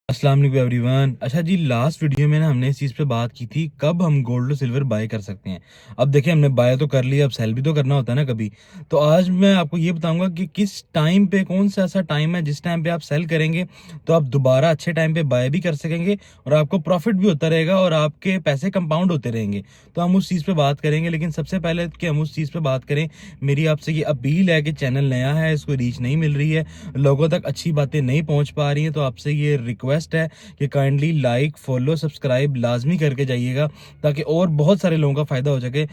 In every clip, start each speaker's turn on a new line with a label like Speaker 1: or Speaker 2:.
Speaker 1: अस्सलाम वालेकुम एवरीवन। अच्छा जी, लास्ट वीडियो में ना हमने इस चीज़ पे बात की थी कब हम गोल्ड और सिल्वर बाय कर सकते हैं। अब देखिए, हमने बाय तो कर लिया, अब सेल भी तो करना होता है ना कभी। तो आज मैं आपको ये बताऊंगा कि किस टाइम पे, कौन सा ऐसा टाइम है जिस टाइम पे आप सेल करेंगे तो आप दोबारा अच्छे टाइम पे बाय भी कर सकेंगे और आपको प्रॉफिट भी होता रहेगा और आपके पैसे कंपाउंड होते रहेंगे। तो हम उस चीज़ पे बात करेंगे, लेकिन सबसे पहले कि हम उस चीज़ पे बात करें, मेरी आपसे ये अपील है कि चैनल नया है, इसको रीच नहीं मिल रही है, लोगों तक अच्छी बातें नहीं पहुंच पा रही हैं, तो आपसे ये रिक्वेस्ट है कि काइंडली लाइक, फॉलो, सब्सक्राइब लाजमी करके जाइएगा ताकि और बहुत सारे लोगों का फायदा हो सके।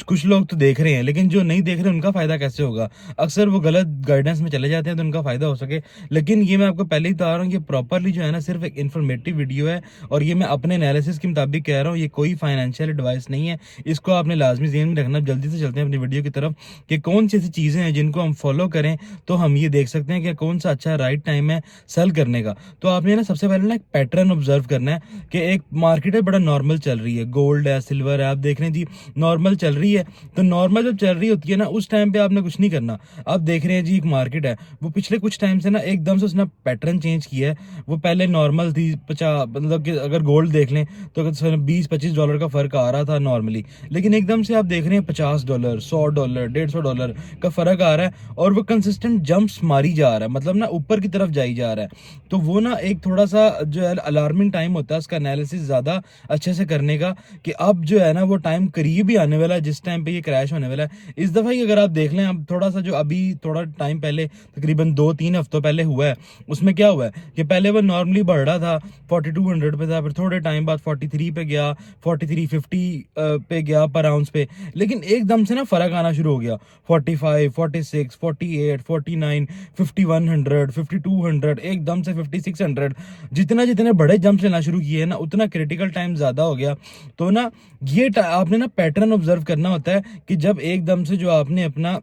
Speaker 1: कुछ लोग तो देख रहे हैं, लेकिन जो नहीं देख रहे उनका फायदा कैसे होगा? अक्सर वो गलत गाइडेंस में चले जाते हैं तो उनका फायदा हो सके। लेकिन ये मैं आपको पहले ही बता रहा हूँ, ये प्रॉपरली जो है ना सिर्फ एक इन्फॉर्मेटिव वीडियो है और ये मैं अपने एनालिसिस के मुताबिक कह रहा हूँ, ये कोई फाइनेंशियल एडवाइस नहीं है। इसको आपने लाजमी ज़हन में रखना। जल्दी से चलते हैं अपनी वीडियो की तरफ कि कौन सी ऐसी चीज़ें हैं जिनको हम फॉलो करें तो हम ये देख सकते हैं कि कौन सा अच्छा राइट टाइम है सेल करने का। तो आपने ना सबसे पहले ना एक पैटर्न ऑब्जर्व करना है कि एक मार्केट है बड़ा नॉर्मल चल रही है, गोल्ड है, सिल्वर है, आप देख रहे हैं जी नॉर्मल चल रही है। तो नॉर्मल जब चल रही होती है ना, उस टाइम पे आपने कुछ नहीं करना। आप देख रहे हैं जी एक मार्केट है, वो पिछले कुछ टाइम से ना एकदम से उसने पैटर्न चेंज किया है। वो पहले नॉर्मल थी 50, मतलब कि अगर गोल्ड देख लें तो $20-25 का फर्क आ रहा था नॉर्मली, लेकिन एकदम से आप देख रहे हैं $50, $100, $150 का फर्क आ रहा है और वो कंसिस्टेंट जंप्स मारी जा रहा है, मतलब ना ऊपर की तरफ जाई जा रहा है। तो वो ना एक थोड़ा सा जो है अलार्मिंग टाइम होता है उसका एनालिसिस ज़्यादा अच्छे से करने का, कि अब जो है ना वो टाइम करीब ही आने वाला है जिस टाइम पे ये क्रैश होने वाला है। इस दफ़ा ही अगर आप देख लें, अब थोड़ा सा जो अभी थोड़ा टाइम पहले, तकरीबन 2-3 हफ्तों पहले हुआ है, उसमें क्या हुआ है कि पहले वो नॉर्मली बढ़ रहा था, 4200 पे था, फिर थोड़े टाइम बाद 43 पे गया, 4350 पे गया पर आउंस पे। लेकिन एकदम से ना फर्क आना शुरू हो गया, 45, 46, 48, 49, 5100, 5200, एकदम से 5600। जितना जितने बड़े जंप लेना शुरू किए हैं ना, उतना क्रिटिकल टाइम ज़्यादा हो गया। तो ना ये आपने ना पैटर्न ऑब्जर्व करना होता है कि जब एकदम से जो आपने अपना,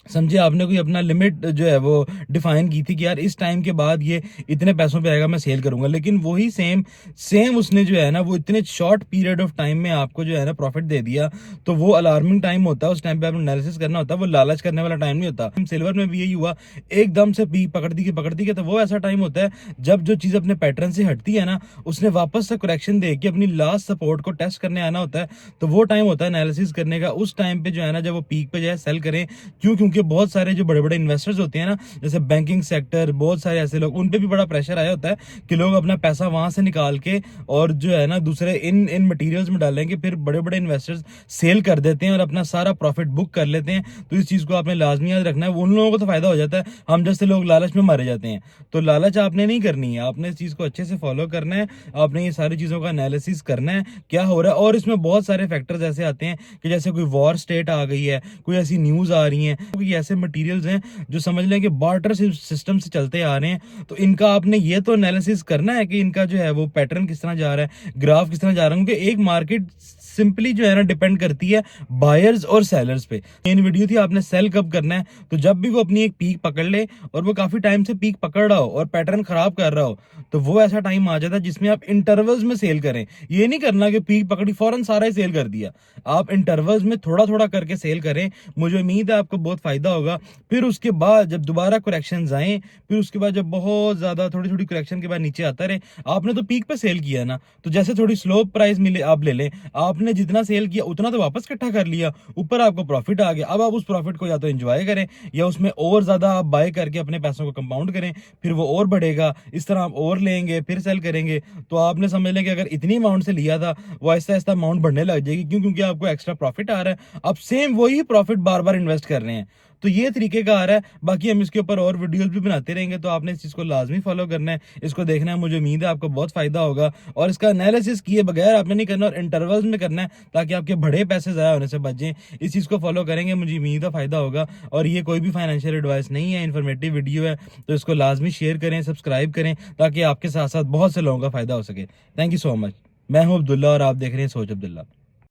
Speaker 1: समझिए आपने कोई अपना लिमिट जो है वो डिफाइन की थी कि यार इस टाइम के बाद ये इतने पैसों पे आएगा, मैं सेल करूंगा, लेकिन वही सेम सेम उसने जो है ना वो इतने शॉर्ट पीरियड ऑफ टाइम में आपको जो है ना प्रॉफिट दे दिया। तो वो अलार्मिंग टाइम होता है, उस टाइम पे आपने एनालिसिस करना होता है, वो लालच करने वाला टाइम नहीं होता। सिल्वर में भी यही हुआ, एकदम से पीक पकड़ दी कि तो वो ऐसा टाइम होता है जब जो चीज़ अपने पैटर्न से हटती है ना, उसने वापस से करेक्शन दे के अपनी लास्ट सपोर्ट को टेस्ट करने आना होता है। तो वो टाइम होता है एनालिसिस करने का। उस टाइम पे जो है ना जब वो पीक पे जो है सेल करें। क्योंकि बहुत सारे जो बड़े बड़े इन्वेस्टर्स होते हैं ना, जैसे बैंकिंग सेक्टर, बहुत सारे ऐसे लोग, उन पे भी बड़ा प्रेशर आया होता है कि लोग अपना पैसा वहां से निकाल के और जो है ना दूसरे इन इन मटेरियल्स में डालेंगे, फिर बड़े बड़े इन्वेस्टर्स सेल कर देते हैं और अपना सारा प्रॉफिट बुक कर लेते हैं। तो इस चीज को आपने लाजमी याद रखना है। उन लोगों को तो फायदा हो जाता है, हम जैसे लोग लालच में मारे जाते हैं। तो लालच आपने नहीं करनी है, आपने इस चीज को अच्छे से फॉलो करना है। आपने ये सारी चीजों का एनालिसिस करना है क्या हो रहा है। और इसमें बहुत सारे फैक्टर्स ऐसे आते हैं कि जैसे कोई वॉर स्टेट आ गई है, कोई ऐसी न्यूज आ रही है, कोई ऐसे मटेरियल्स हैं जो समझ लें कि बार्टर सिस्टम से चलते आ रहे हैं। तो इनका आपने ये तो एनालिसिस करना है कि इनका जो है वो पैटर्न किस तरह जा रहा है, ग्राफ किस तरह जा रहा है, क्योंकि एक मार्केट सिंपली जो है ना डिपेंड करती है बायर्स और सेलर्स पे। मेन वीडियो थी आपने सेल कब करना है, तो जब भी वो अपनी एक पीक पकड़ ले और वो काफी टाइम से पीक पकड़ रहा हो और पैटर्न खराब कर रहा हो, तो वो ऐसा टाइम आ जाता है जिसमें आप इंटरवल्स में सेल करें। ये नहीं करना कि पीक पकड़ी फौरन सारा ही सेल कर दिया, आप इंटरवल्स में थोड़ा थोड़ा करके सेल करें। मुझे उम्मीद है आपको बहुत फायदा होगा। फिर उसके बाद जब दोबारा करेक्शन आए, फिर उसके बाद जब बहुत ज्यादा थोड़ी थोड़ी करेक्शन के बाद नीचे आता रहे, आपने तो पीक पे सेल किया ना, तो जैसे थोड़ी स्लो प्राइस मिले आप ले लें, आपने जितना सेल किया उतना तो वापस इकट्ठा कर लिया, ऊपर आपको प्रॉफिट आ गया। अब आप उस प्रॉफिट को या तो एंजॉय करें या उसमें और ज्यादा आप बाय करके अपने पैसों को कंपाउंड करें, फिर वो और बढ़ेगा, इस तरह आप और लेंगे फिर सेल करेंगे। तो आपने समझ लें कि अगर इतनी अमाउंट से लिया था, वो आहिस्ता आहिस्ता अमाउंट बढ़ने लग जाएगी। क्यों? क्योंकि आपको एक्स्ट्रा प्रॉफिट आ रहा है, आप सेम वही प्रॉफिट बार बार इन्वेस्ट कर रहे हैं। तो ये तरीके का आ रहा है। बाकी हम इसके ऊपर और वीडियोस भी बनाते रहेंगे, तो आपने इस चीज को लाजमी फॉलो करना है, इसको देखना है। मुझे उम्मीद है आपको बहुत फायदा होगा और इसका एनालिसिस किए बगैर आपने नहीं करना और इंटरवल्स में करना है, ताकि आपके बड़े पैसे ज़ाया होने से बच जाएं। इस चीज़ को फॉलो करेंगे, मुझे उम्मीद है फायदा होगा। और ये कोई भी फाइनेंशियल एडवाइस नहीं है, इन्फॉर्मेटिव वीडियो है। तो इसको लाजमी शेयर करें, सब्सक्राइब करें, ताकि आपके साथ साथ बहुत से लोगों का फायदा हो सके। Thank you so much. मैं हूं अब्दुल्ला और आप देख रहे हैं सोच अब्दुल्ला।